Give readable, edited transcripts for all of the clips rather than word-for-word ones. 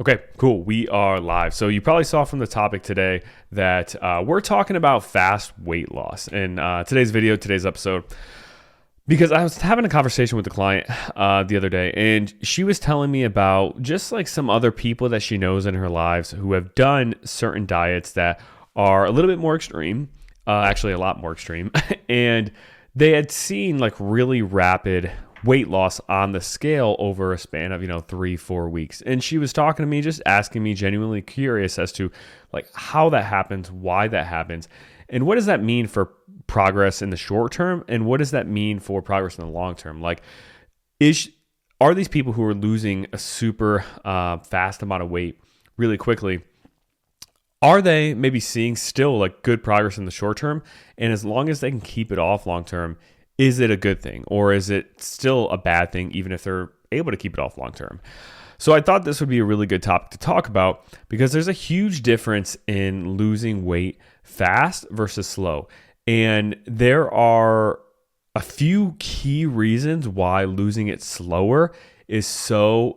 Okay, cool. We are live. So you probably saw from the topic today that we're talking about fast weight loss in today's video, today's episode, because I was having a conversation with the client the other day, and she was telling me about just like some other people that she knows in her lives who have done certain diets that are a little bit more extreme, actually a lot more extreme, and they had seen like really rapid weight loss on the scale over a span of 3-4 weeks. And she was talking to me, just asking me, genuinely curious as to like how that happens, why that happens, and what does that mean for progress in the short term, and what does that mean for progress in the long term. Like, are these people who are losing a super fast amount of weight really quickly, are they maybe seeing still like good progress in the short term? And as long as they can keep it off long term, is it a good thing, or is it still a bad thing even if they're able to keep it off long term? So I thought this would be a really good topic to talk about because there's a huge difference in losing weight fast versus slow. And there are a few key reasons why losing it slower is so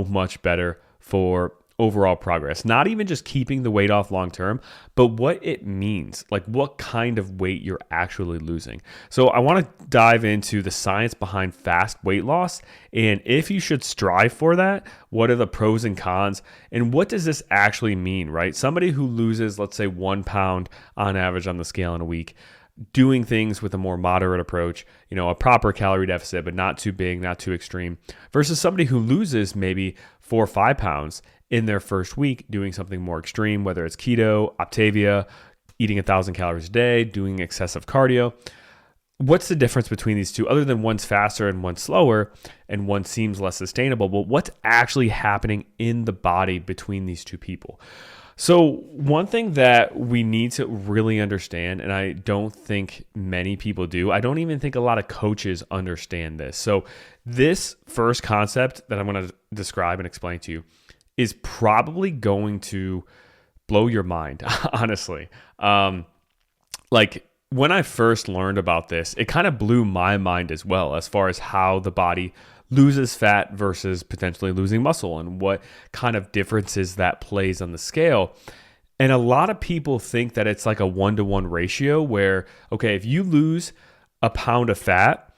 much better for overall progress. Not even just keeping the weight off long term, but what it means, like what kind of weight you're actually losing. So I want to dive into the science behind fast weight loss, and if you should strive for that, what are the pros and cons, and what does this actually mean, right? Somebody who loses, let's say, 1 pound on average on the scale in a week, doing things with a more moderate approach, a proper calorie deficit, but not too big, not too extreme, versus somebody who loses maybe 4 or 5 pounds in their first week doing something more extreme, whether it's keto, Optavia, eating 1,000 calories a day, doing excessive cardio. What's the difference between these two, other than one's faster and one's slower and one seems less sustainable? But what's actually happening in the body between these two people? So one thing that we need to really understand, and I don't think many people do, I don't even think a lot of coaches understand this. So this first concept that I'm going to describe and explain to you is probably going to blow your mind, honestly. Like when I first learned about this, it kind of blew my mind as well, as far as how the body loses fat versus potentially losing muscle and what kind of differences that plays on the scale. And a lot of people think that it's like a 1-to-1 ratio where, okay, if you lose a pound of fat,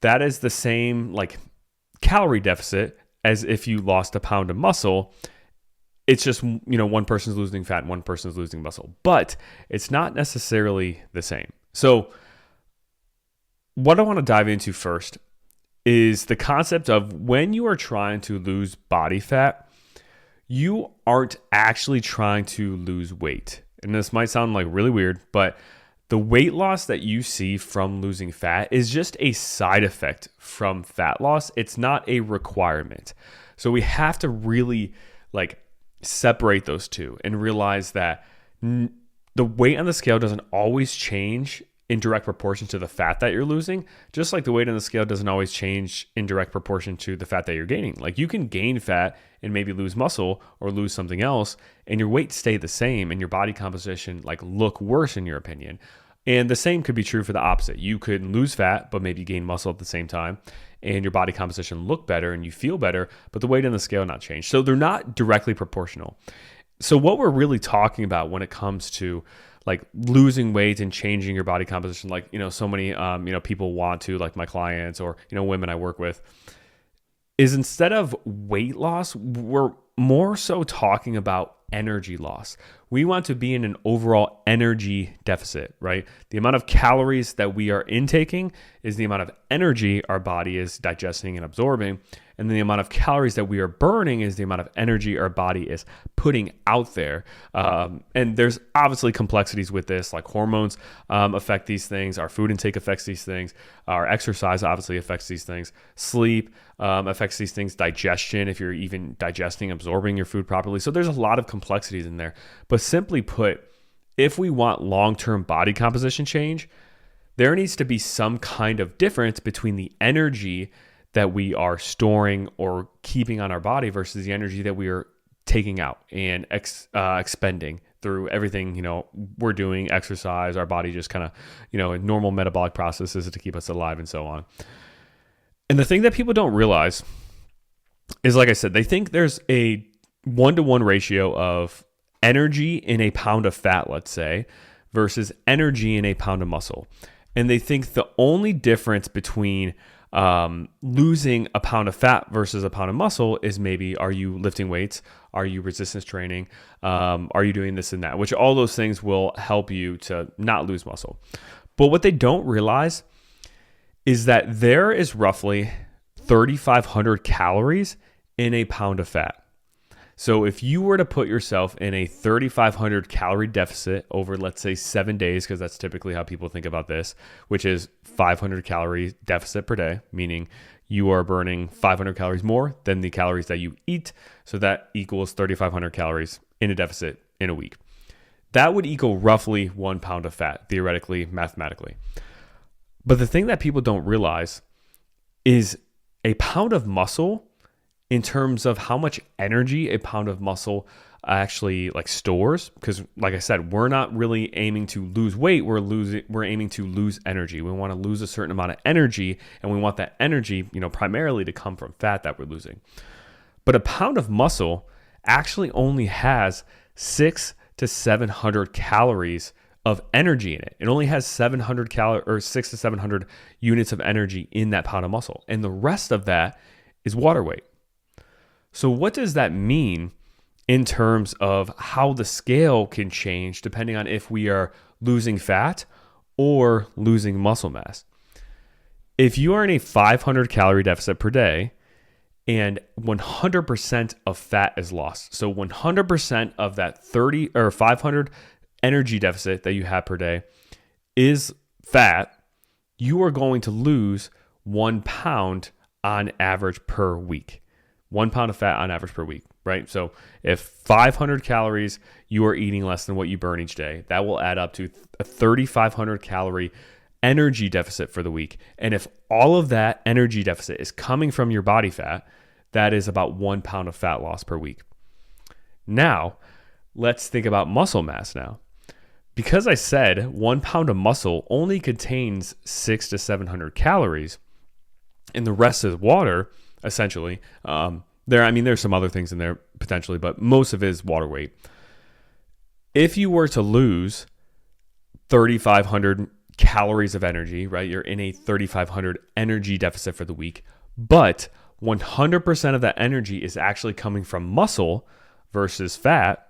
that is the same like calorie deficit as if you lost a pound of muscle. It's just, one person's losing fat and one person's losing muscle, but it's not necessarily the same. So what I want to dive into first is the concept of when you are trying to lose body fat, you aren't actually trying to lose weight. And this might sound like really weird, but the weight loss that you see from losing fat is just a side effect from fat loss. It's not a requirement. So we have to really separate those two and realize that the weight on the scale doesn't always change in direct proportion to the fat that you're losing, just like the weight on the scale doesn't always change in direct proportion to the fat that you're gaining. Like you can gain fat and maybe lose muscle or lose something else, and your weight stay the same and your body composition look worse in your opinion. And the same could be true for the opposite. You could lose fat, but maybe gain muscle at the same time, and your body composition look better and you feel better, but the weight on the scale not change. So they're not directly proportional. So what we're really talking about when it comes to losing weight and changing your body composition, so many people want to, like my clients or women I work with, is instead of weight loss, we're more so talking about energy loss. We want to be in an overall energy deficit, right? The amount of calories that we are intaking is the amount of energy our body is digesting and absorbing. And then the amount of calories that we are burning is the amount of energy our body is putting out there. And there's obviously complexities with this, like hormones affect these things. Our food intake affects these things. Our exercise obviously affects these things. Sleep affects these things. Digestion, if you're even digesting, absorbing your food properly. So there's a lot of complexities in there. But simply put, if we want long-term body composition change, there needs to be some kind of difference between the energy that we are storing or keeping on our body versus the energy that we are taking out and expending through everything, we're doing, exercise, our body just kind of, normal metabolic processes to keep us alive and so on. And the thing that people don't realize is, like I said, they think there's a 1-to-1 ratio of energy in a pound of fat, let's say, versus energy in a pound of muscle. And they think the only difference between losing a pound of fat versus a pound of muscle is maybe, are you lifting weights? Are you resistance training? Are you doing this and that? Which all those things will help you to not lose muscle. But what they don't realize is that there is roughly 3,500 calories in a pound of fat. So if you were to put yourself in a 3,500 calorie deficit over, let's say, 7 days, because that's typically how people think about this, which is 500 calorie deficit per day, meaning you are burning 500 calories more than the calories that you eat. So that equals 3,500 calories in a deficit in a week. That would equal roughly 1 pound of fat, theoretically, mathematically. But the thing that people don't realize is a pound of muscle, in terms of how much energy a pound of muscle actually stores, because like I said, we're not really aiming to lose weight, we're aiming to lose energy. We want to lose a certain amount of energy, and we want that energy, primarily to come from fat that we're losing. But a pound of muscle actually only has 600 to 700 calories of energy in it. It only has 700 or 600 to 700 units of energy in that pound of muscle, and the rest of that is water weight. So what does that mean in terms of how the scale can change depending on if we are losing fat or losing muscle mass? If you are in a 500 calorie deficit per day and 100% of fat is lost, so 100% of that 30 or 500 energy deficit that you have per day is fat, you are going to lose 1 pound on average per week. 1 pound of fat on average per week, right? So if 500 calories, you are eating less than what you burn each day, that will add up to a 3,500 calorie energy deficit for the week. And if all of that energy deficit is coming from your body fat, that is about 1 pound of fat loss per week. Now, let's think about muscle mass now. Because I said 1 pound of muscle only contains 600 to 700 calories, and the rest is water, essentially. There's some other things in there potentially, but most of it is water weight. If you were to lose 3,500 calories of energy, right? You're in a 3,500 energy deficit for the week, but 100% of that energy is actually coming from muscle versus fat.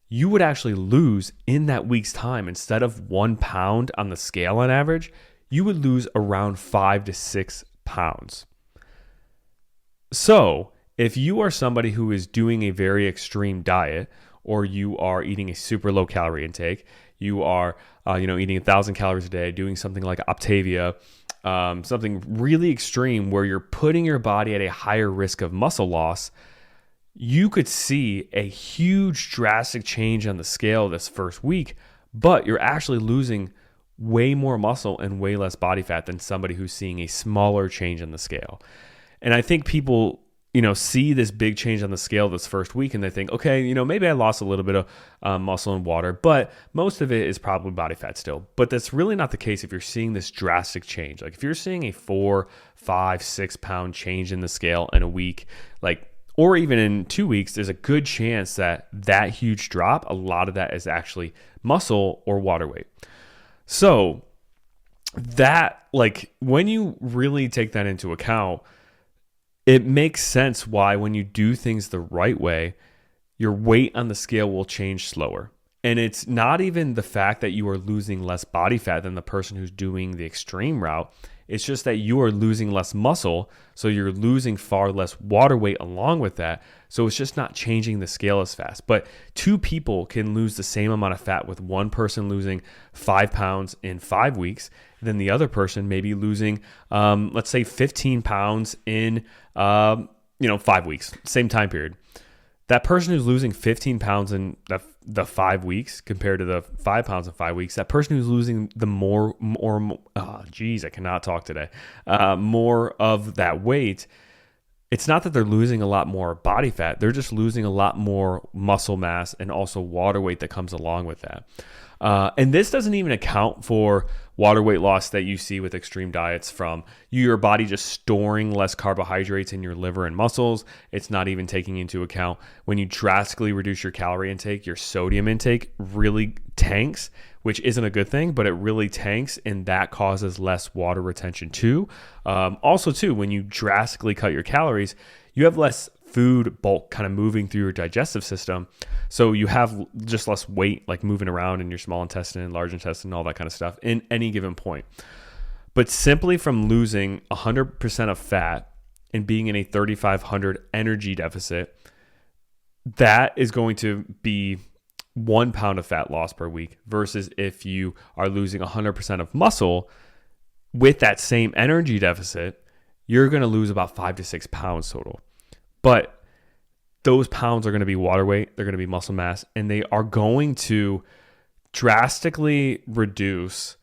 You would actually lose in that week's time, instead of 1 pound on the scale on average, you would lose around 5 to 6 pounds. So if you are somebody who is doing a very extreme diet, or you are eating a super low calorie intake, you are eating 1,000 calories a day, doing something like Optavia, something really extreme where you're putting your body at a higher risk of muscle loss, you could see a huge drastic change on the scale this first week, but you're actually losing way more muscle and way less body fat than somebody who's seeing a smaller change on the scale. And I think people, see this big change on the scale this first week, and they think, okay, maybe I lost a little bit of muscle and water, but most of it is probably body fat still. But that's really not the case if you're seeing this drastic change. Like if you're seeing a 4, 5, 6 pound change in the scale in a week, or even in 2 weeks, there's a good chance that huge drop, a lot of that is actually muscle or water weight. So that, when you really take that into account, it makes sense why when you do things the right way, your weight on the scale will change slower. And it's not even the fact that you are losing less body fat than the person who's doing the extreme route. It's just that you are losing less muscle, so you're losing far less water weight along with that. So it's just not changing the scale as fast. But 2 people can lose the same amount of fat, with one person losing 5 pounds in 5 weeks, then the other person maybe losing, let's say 15 pounds in, 5 weeks, same time period. That person who's losing 15 pounds in the 5 weeks compared to the 5 pounds in 5 weeks, that person who's losing the more of that weight it's not that they're losing a lot more body fat. They're just losing a lot more muscle mass and also water weight that comes along with that. And this doesn't even account for water weight loss that you see with extreme diets from your body just storing less carbohydrates in your liver and muscles. It's not even taking into account when you drastically reduce your calorie intake, your sodium intake really tanks, which isn't a good thing, but it really tanks, and that causes less water retention too. Also too, when you drastically cut your calories, you have less food bulk kind of moving through your digestive system. So you have just less weight like moving around in your small intestine and large intestine, all that kind of stuff in any given point. But simply from losing 100% of fat and being in a 3,500 energy deficit, that is going to be 1 pound of fat loss per week versus if you are losing 100% of muscle with that same energy deficit, you're going to lose about 5 to 6 pounds total. But those pounds are going to be water weight, they're going to be muscle mass, and they are going to drastically reduce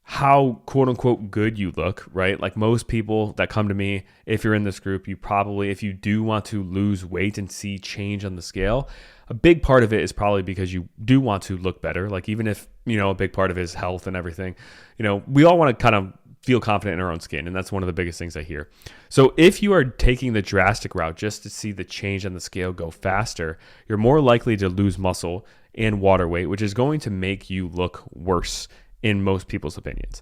how quote unquote good you look, right? Like most people that come to me, if you're in this group, you probably, if you do want to lose weight and see change on the scale, a big part of it is probably because you do want to look better. Like even if, a big part of it is health and everything, we all want to kind of feel confident in our own skin. And that's one of the biggest things I hear. So if you are taking the drastic route just to see the change on the scale go faster, you're more likely to lose muscle and water weight, which is going to make you look worse in most people's opinions.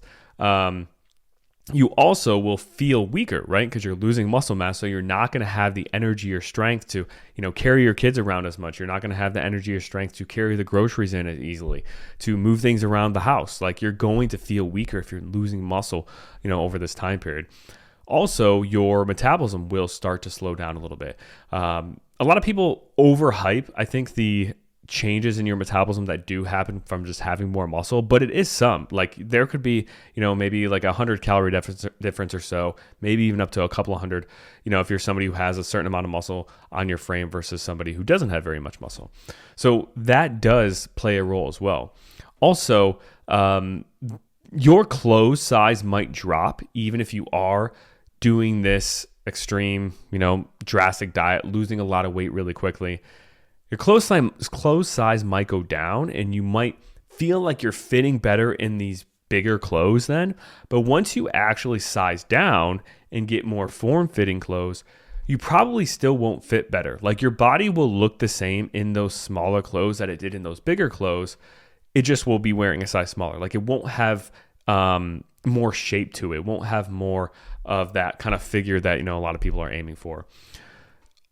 You also will feel weaker, right? Because you're losing muscle mass. So you're not going to have the energy or strength to, carry your kids around as much. You're not going to have the energy or strength to carry the groceries in as easily, to move things around the house. Like you're going to feel weaker if you're losing muscle, over this time period. Also, your metabolism will start to slow down a little bit. A lot of people overhype, I think, the changes in your metabolism that do happen from just having more muscle, but it is some. Like there could be, maybe like 100 calorie difference or so, maybe even up to a couple of hundred, if you're somebody who has a certain amount of muscle on your frame versus somebody who doesn't have very much muscle. So that does play a role as well. Also, your clothes size might drop even if you are doing this extreme, drastic diet, losing a lot of weight really quickly. Your clothes size might go down and you might feel like you're fitting better in these bigger clothes then. But once you actually size down and get more form-fitting clothes, you probably still won't fit better. Like your body will look the same in those smaller clothes that it did in those bigger clothes. It just will be wearing a size smaller. Like it won't have more shape to it. It won't have more of that kind of figure that, a lot of people are aiming for.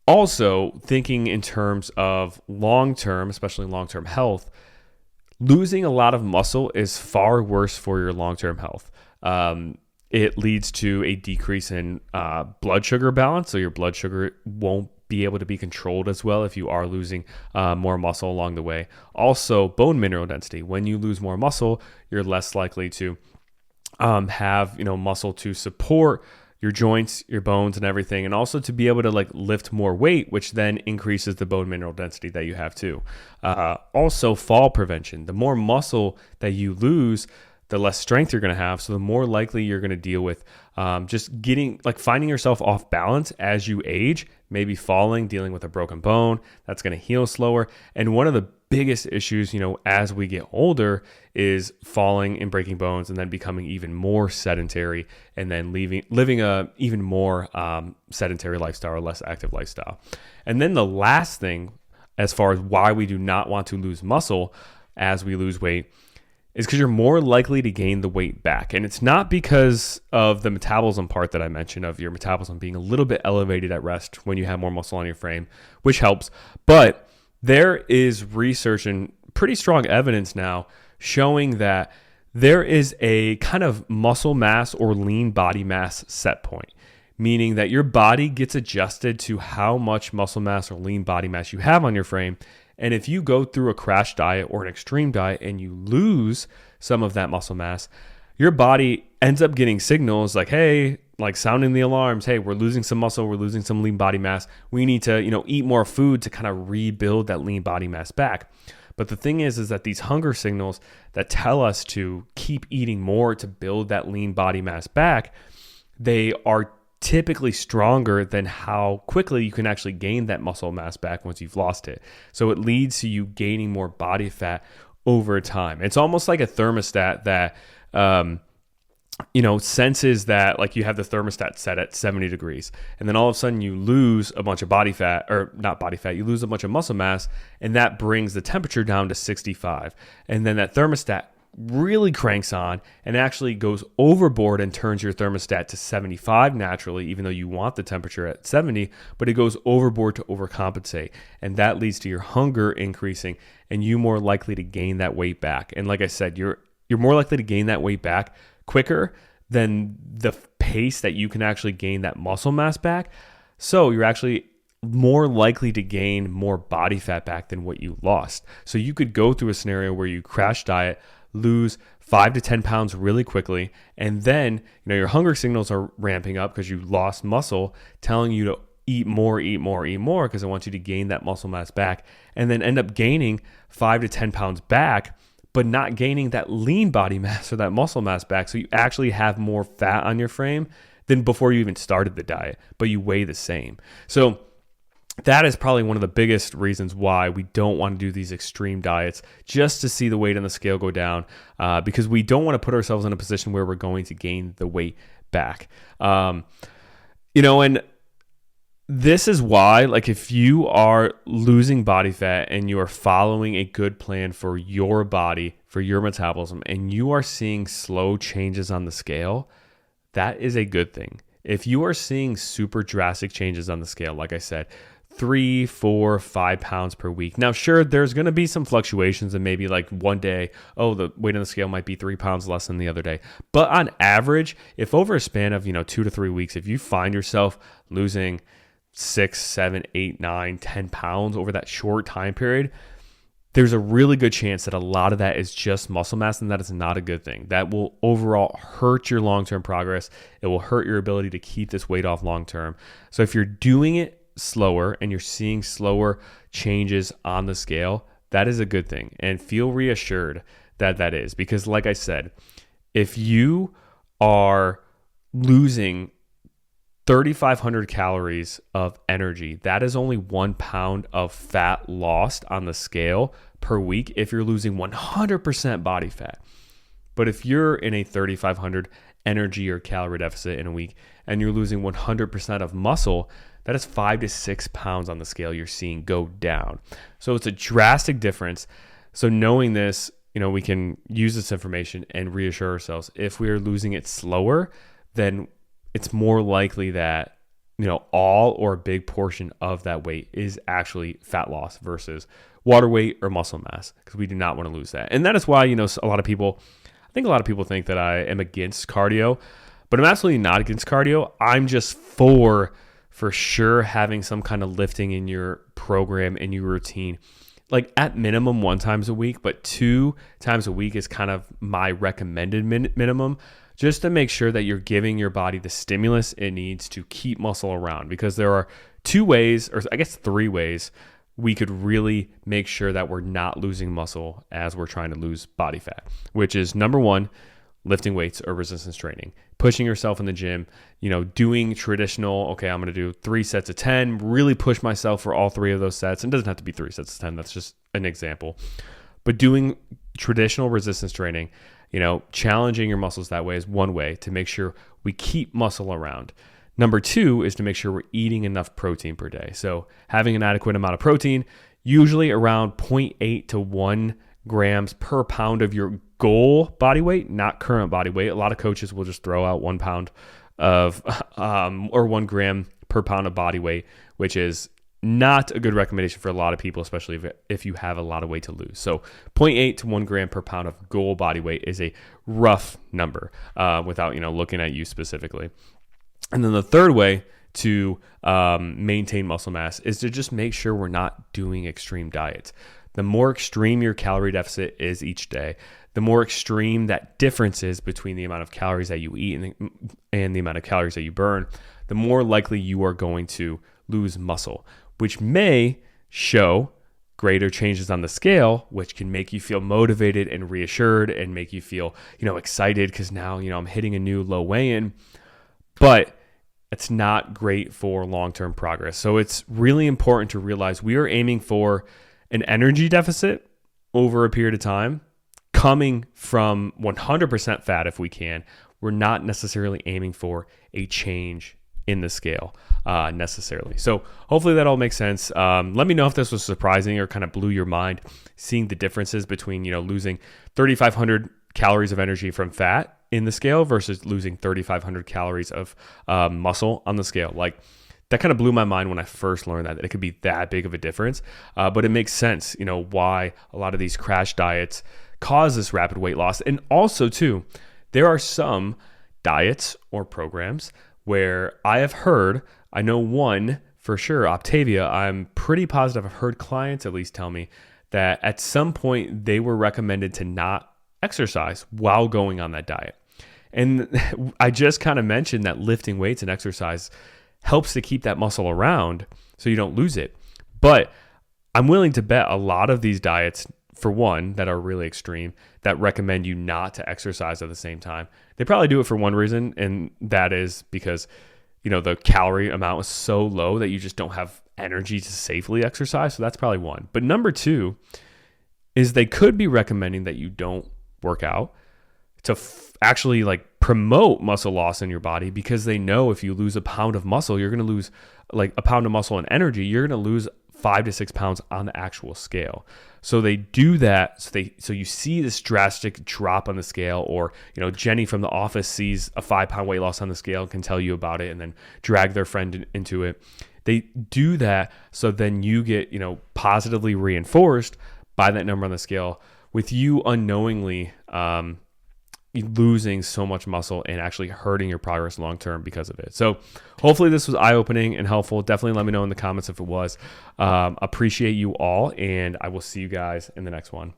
Also, thinking in terms of long-term, especially long-term health, losing a lot of muscle is far worse for your long-term health. It leads to a decrease in blood sugar balance, so your blood sugar won't be able to be controlled as well if you are losing more muscle along the way. Also, bone mineral density. When you lose more muscle, you're less likely to have muscle to support your joints, your bones, and everything, and also to be able to lift more weight, which then increases the bone mineral density that you have too. Also, fall prevention. The more muscle that you lose, the less strength you're going to have. So the more likely you're going to deal with just finding yourself off balance as you age, maybe falling, dealing with a broken bone. That's going to heal slower. And one of the biggest issues, as we get older is falling and breaking bones and then becoming even more sedentary and then living a even more sedentary lifestyle or less active lifestyle. And then the last thing, as far as why we do not want to lose muscle as we lose weight, is because you're more likely to gain the weight back. And it's not because of the metabolism part that I mentioned, of your metabolism being a little bit elevated at rest when you have more muscle on your frame, which helps. But there is research and pretty strong evidence now showing that there is a kind of muscle mass or lean body mass set point, meaning that your body gets adjusted to how much muscle mass or lean body mass you have on your frame. And if you go through a crash diet or an extreme diet and you lose some of that muscle mass, your body ends up getting signals like, hey, sounding the alarms. Hey, we're losing some muscle. We're losing some lean body mass. We need to, eat more food to kind of rebuild that lean body mass back. But the thing is that these hunger signals that tell us to keep eating more to build that lean body mass back, they are typically stronger than how quickly you can actually gain that muscle mass back once you've lost it. So it leads to you gaining more body fat over time. It's almost like a thermostat that, senses that, like, you have the thermostat set at 70 degrees, and then all of a sudden you lose a bunch of body fat, or not body fat, you lose a bunch of muscle mass, and that brings the temperature down to 65. And then that thermostat really cranks on and actually goes overboard and turns your thermostat to 75 naturally, even though you want the temperature at 70, but it goes overboard to overcompensate. And that leads to your hunger increasing and you more likely to gain that weight back. And like I said, you're more likely to gain that weight back quicker than the pace that you can actually gain that muscle mass back. So you're actually more likely to gain more body fat back than what you lost. So you could go through a scenario where you crash diet, lose 5 to 10 pounds really quickly, and then your hunger signals are ramping up because you lost muscle, telling you to eat more because I want you to gain that muscle mass back, and then end up gaining 5 to 10 pounds back, but not gaining that lean body mass or that muscle mass back. So you actually have more fat on your frame than before you even started the diet, but you weigh the same. So that is probably one of the biggest reasons why we don't want to do these extreme diets, just to see the weight on the scale go down, because we don't want to put ourselves in a position where we're going to gain the weight back. And this is why, like, if you are losing body fat and you are following a good plan for your body, for your metabolism, and you are seeing slow changes on the scale, that is a good thing. If you are seeing super drastic changes on the scale, like I said, 3, 4, 5 pounds per week. Now, sure, there's going to be some fluctuations, and maybe like one day, the weight on the scale might be 3 pounds less than the other day. But on average, if over a span of 2 to 3 weeks, if you find yourself losing 6, 7, 8, 9, 10 pounds over that short time period, there's a really good chance that a lot of that is just muscle mass, and that is not a good thing. That will overall hurt your long-term progress. It will hurt your ability to keep this weight off long-term. So if you're doing it slower and you're seeing slower changes on the scale, that is a good thing. And feel reassured that that is, because like I said, if you are losing 3,500 calories of energy, that is only 1 pound of fat lost on the scale per week if you're losing 100% body fat. But if you're in a 3,500 energy or calorie deficit in a week and you're losing 100% of muscle, that is 5 to 6 pounds on the scale you're seeing go down. So it's a drastic difference. So knowing this, we can use this information and reassure ourselves. If we are losing it slower, then it's more likely that, all or a big portion of that weight is actually fat loss versus water weight or muscle mass, because we do not want to lose that. And that is why, a lot of people think that I am against cardio, but I'm absolutely not against cardio. I'm just for sure having some kind of lifting in your program, in your routine, like at minimum 1 time a week, but 2 times a week is kind of my recommended minimum, just to make sure that you're giving your body the stimulus it needs to keep muscle around. Because there are 2 ways, or I guess 3 ways, we could really make sure that we're not losing muscle as we're trying to lose body fat, which is number 1, lifting weights or resistance training, pushing yourself in the gym, doing traditional, I'm going to do 3 sets of 10, really push myself for all 3 of those sets. It doesn't have to be 3 sets of 10. That's just an example. But doing traditional resistance training, challenging your muscles that way is one way to make sure we keep muscle around. Number 2 is to make sure we're eating enough protein per day. So having an adequate amount of protein, usually around 0.8 to 1 grams per pound of your goal body weight, not current body weight. A lot of coaches will just throw out 1 pound of, or 1 gram per pound of body weight, which is not a good recommendation for a lot of people, especially if you have a lot of weight to lose. So 0.8 to 1 gram per pound of goal body weight is a rough number without looking at you specifically. And then the third way to maintain muscle mass is to just make sure we're not doing extreme diets. The more extreme your calorie deficit is each day, the more extreme that difference is between the amount of calories that you eat and the amount of calories that you burn, the more likely you are going to lose muscle, which may show greater changes on the scale, which can make you feel motivated and reassured and make you feel, excited because now, I'm hitting a new low weigh-in. But it's not great for long-term progress. So it's really important to realize we are aiming for an energy deficit over a period of time coming from 100% fat if we can. We're not necessarily aiming for a change in the scale necessarily. So hopefully that all makes sense. Let me know if this was surprising or kind of blew your mind, seeing the differences between, losing 3,500 calories of energy from fat in the scale versus losing 3,500 calories of muscle on the scale. Like, that kind of blew my mind when I first learned that it could be that big of a difference. But it makes sense, why a lot of these crash diets cause this rapid weight loss. And also too, there are some diets or programs where I know one for sure, Optavia, I'm pretty positive I've heard clients at least tell me that at some point they were recommended to not exercise while going on that diet. And I just kind of mentioned that lifting weights and exercise helps to keep that muscle around so you don't lose it. But I'm willing to bet a lot of these diets, for one, that are really extreme, that recommend you not to exercise at the same time, they probably do it for one reason, and that is because the calorie amount is so low that you just don't have energy to safely exercise. So that's probably one. But number two is they could be recommending that you don't work out to actually promote muscle loss in your body, because they know if you lose a pound of muscle, you're going to lose a pound of muscle and energy. You're going to lose 5 to 6 pounds on the actual scale. So they do that. So you see this drastic drop on the scale, or, Jenny from the office sees a 5-pound weight loss on the scale, can tell you about it and then drag their friend into it. They do that. So then you get, positively reinforced by that number on the scale, with you unknowingly, losing so much muscle and actually hurting your progress long term because of it. So hopefully this was eye-opening and helpful. Definitely let me know in the comments if it was. Appreciate you all, and I will see you guys in the next one.